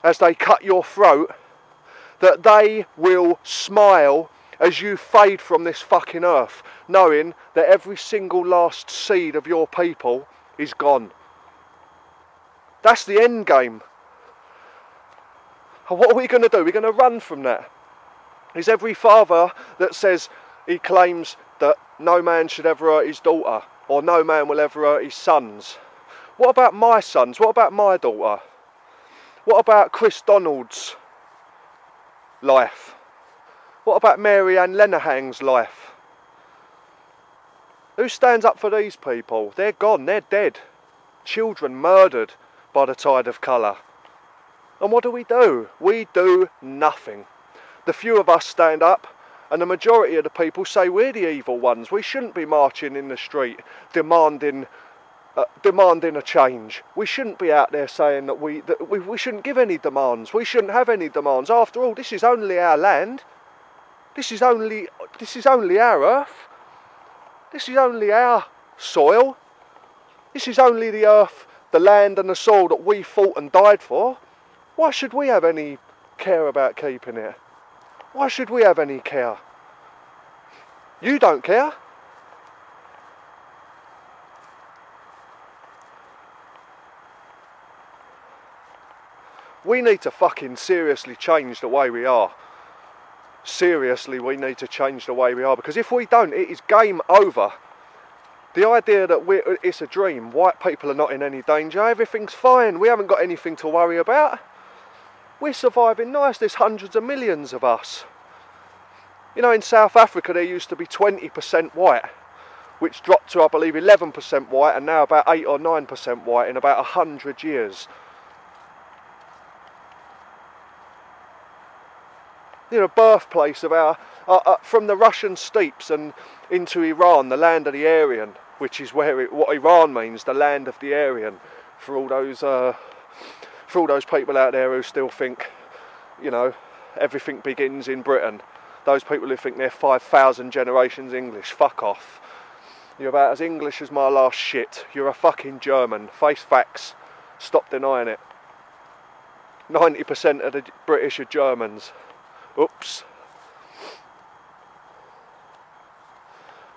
as they cut your throat, that they will smile as you fade from this fucking earth, knowing that every single last seed of your people is gone. That's the end game. And what are we going to do? We're going to run from that. Is every father that says he claims that no man should ever hurt his daughter, or no man will ever hurt his sons. What about my sons? What about my daughter? What about Chris Donald's life? What about Mary Ann Lenahang's life? Who stands up for these people? They're gone, they're dead. Children murdered by the tide of colour. And what do? We do nothing. The few of us stand up, and the majority of the people say we're the evil ones. We shouldn't be marching in the street demanding a change. We shouldn't be out there saying that we shouldn't give any demands. We shouldn't have any demands. After all, this is only our land. This is only our earth. This is only our soil. This is only the earth, the land and the soil that we fought and died for. Why should we have any care about keeping it? Why should we have any care? You don't care. We need to fucking seriously change the way we are. Seriously, we need to change the way we are, because if we don't, it is game over. The idea that it's a dream, white people are not in any danger, everything's fine, we haven't got anything to worry about. We're surviving nice, there's hundreds of millions of us. You know, in South Africa there used to be 20% white, which dropped to, I believe, 11% white, and now about 8 or 9% white in about 100 years. You know, birthplace of our, from the Russian steppes and into Iran, the land of the Aryan, which is what Iran means, the land of the Aryan, for all those people out there who still think, you know, everything begins in Britain. Those people who think they're 5,000 generations English, fuck off. You're about as English as my last shit. You're a fucking German. Face facts. Stop denying it. 90% of the British are Germans. Oops.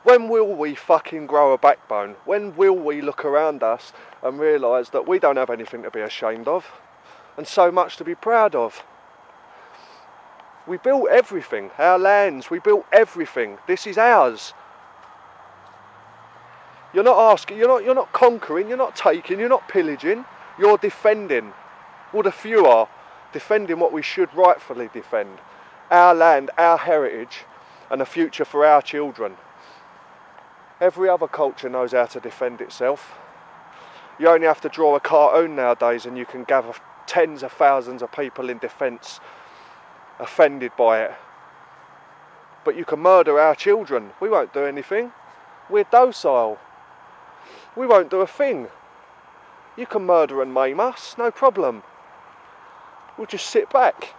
When will we fucking grow a backbone? When will we look around us and realise that we don't have anything to be ashamed of, and so much to be proud of? We built everything, our lands, we built everything. This is ours. You're not asking, you're not conquering, you're not taking, you're not pillaging, you're defending. Well, the few are defending what we should rightfully defend. Our land, our heritage, and a future for our children. Every other culture knows how to defend itself. You only have to draw a cartoon nowadays and you can gather tens of thousands of people in defence offended by it. But you can murder our children. We won't do anything. We're docile. We won't do a thing. You can murder and maim us, no problem. We'll just sit back.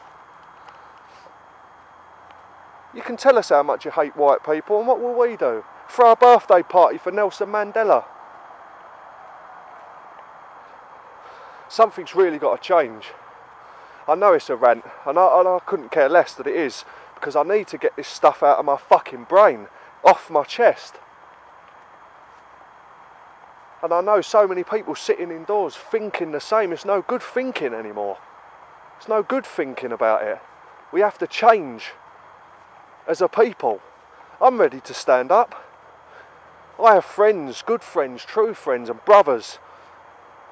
You can tell us how much you hate white people, and what will we do? Throw a birthday party for Nelson Mandela. Something's really got to change. I know it's a rant, and I couldn't care less that it is, because I need to get this stuff out of my fucking brain, off my chest. And I know so many people sitting indoors thinking the same. It's no good thinking anymore. It's no good thinking about it. We have to change as a people. I'm ready to stand up. I have friends, good friends, true friends and brothers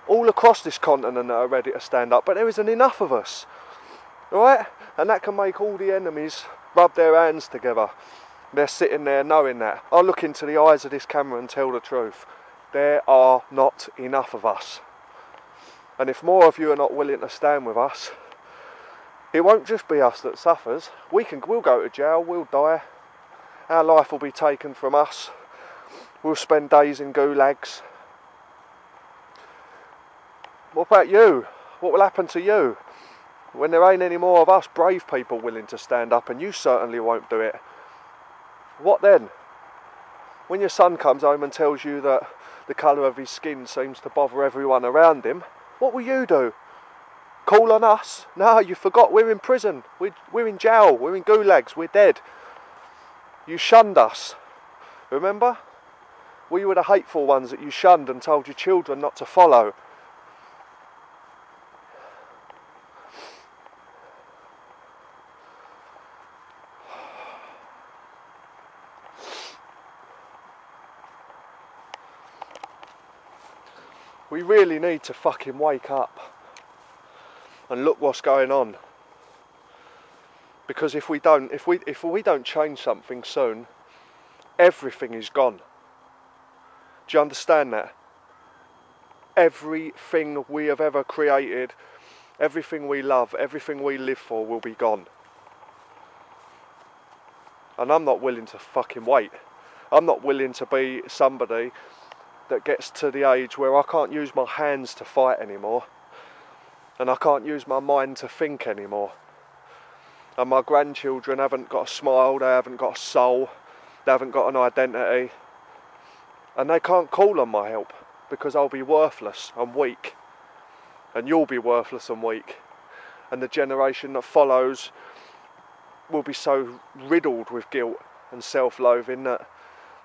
all across this continent that are ready to stand up, but there isn't enough of us, right? And that can make all the enemies rub their hands together. They're sitting there knowing that. I'll look into the eyes of this camera and tell the truth. There are not enough of us. And if more of you are not willing to stand with us, it won't just be us that suffers. We'll go to jail, we'll die. Our life will be taken from us. We'll spend days in gulags. What about you? What will happen to you when there ain't any more of us brave people willing to stand up, and you certainly won't do it? What then? When your son comes home and tells you that the colour of his skin seems to bother everyone around him, what will you do? Call on us. No, you forgot we're in prison. We're in jail. We're in gulags. We're dead. You shunned us. Remember? We were the hateful ones that you shunned and told your children not to follow. We really need to fucking wake up and look what's going on. Because if we don't change something soon, everything is gone. Do you understand that? Everything we have ever created, everything we love, everything we live for will be gone. And I'm not willing to fucking wait. I'm not willing to be somebody that gets to the age where I can't use my hands to fight anymore. And I can't use my mind to think anymore. And my grandchildren haven't got a smile, they haven't got a soul, they haven't got an identity. And they can't call on my help because I'll be worthless and weak. And you'll be worthless and weak. And the generation that follows will be so riddled with guilt and self-loathing that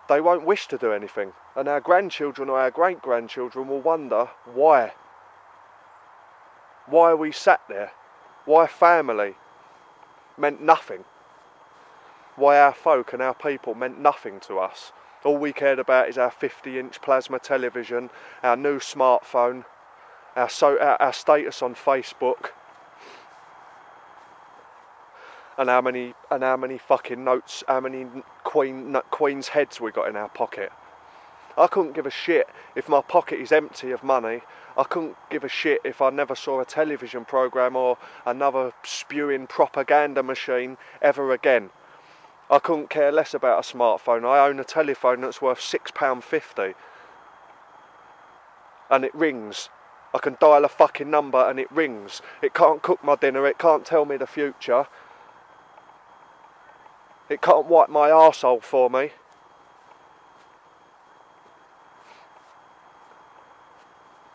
they won't wish to do anything. And our grandchildren or our great-grandchildren will wonder why. Why we sat there. Why family meant nothing. Why our folk and our people meant nothing to us. All we cared about is our 50-inch plasma television, our new smartphone, our status on Facebook, and how many fucking notes, how many queen's heads we got in our pocket. I couldn't give a shit if my pocket is empty of money. I couldn't give a shit if I never saw a television programme or another spewing propaganda machine ever again. I couldn't care less about a smartphone. I own a telephone that's worth £6.50. And it rings. I can dial a fucking number and it rings. It can't cook my dinner, it can't tell me the future. It can't wipe my arsehole for me.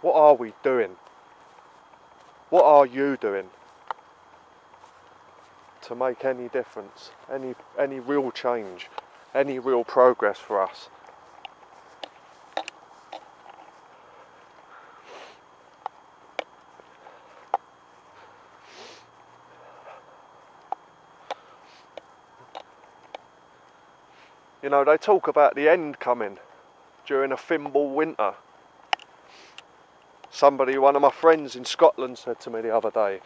What are we doing? What are you doing to make any difference, any real change, any real progress for us? You know, they talk about the end coming during a thimble winter. One of my friends in Scotland said to me the other day,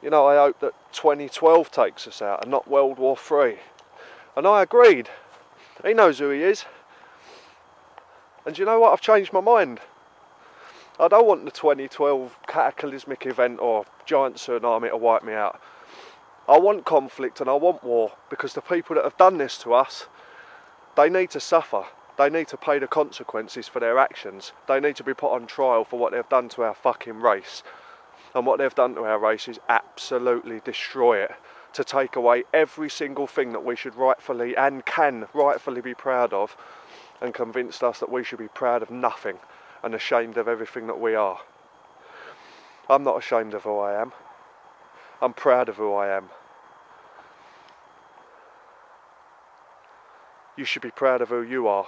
you know, I hope that 2012 takes us out and not World War III. And I agreed. He knows who he is. And you know what? I've changed my mind. I don't want the 2012 cataclysmic event or giant tsunami to wipe me out. I want conflict and I want war, because the people that have done this to us, they need to suffer. They need to pay the consequences for their actions. They need to be put on trial for what they've done to our fucking race. And what they've done to our race is absolutely destroy it, to take away every single thing that we should rightfully and can rightfully be proud of, and convinced us that we should be proud of nothing and ashamed of everything that we are. I'm not ashamed of who I am. I'm proud of who I am. You should be proud of who you are.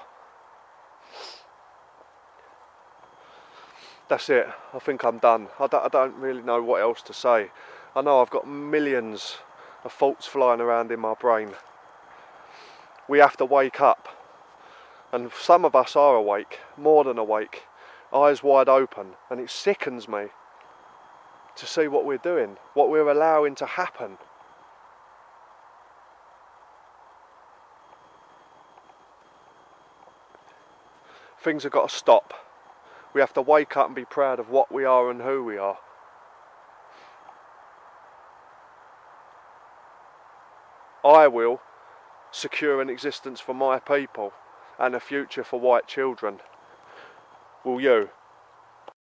That's it. I think I'm done. I don't really know what else to say. I know I've got millions of thoughts flying around in my brain. We have to wake up. And some of us are awake, more than awake, eyes wide open. And it sickens me to see what we're doing, what we're allowing to happen. Things have got to stop. We have to wake up and be proud of what we are and who we are. I will secure an existence for my people and a future for white children. Will you?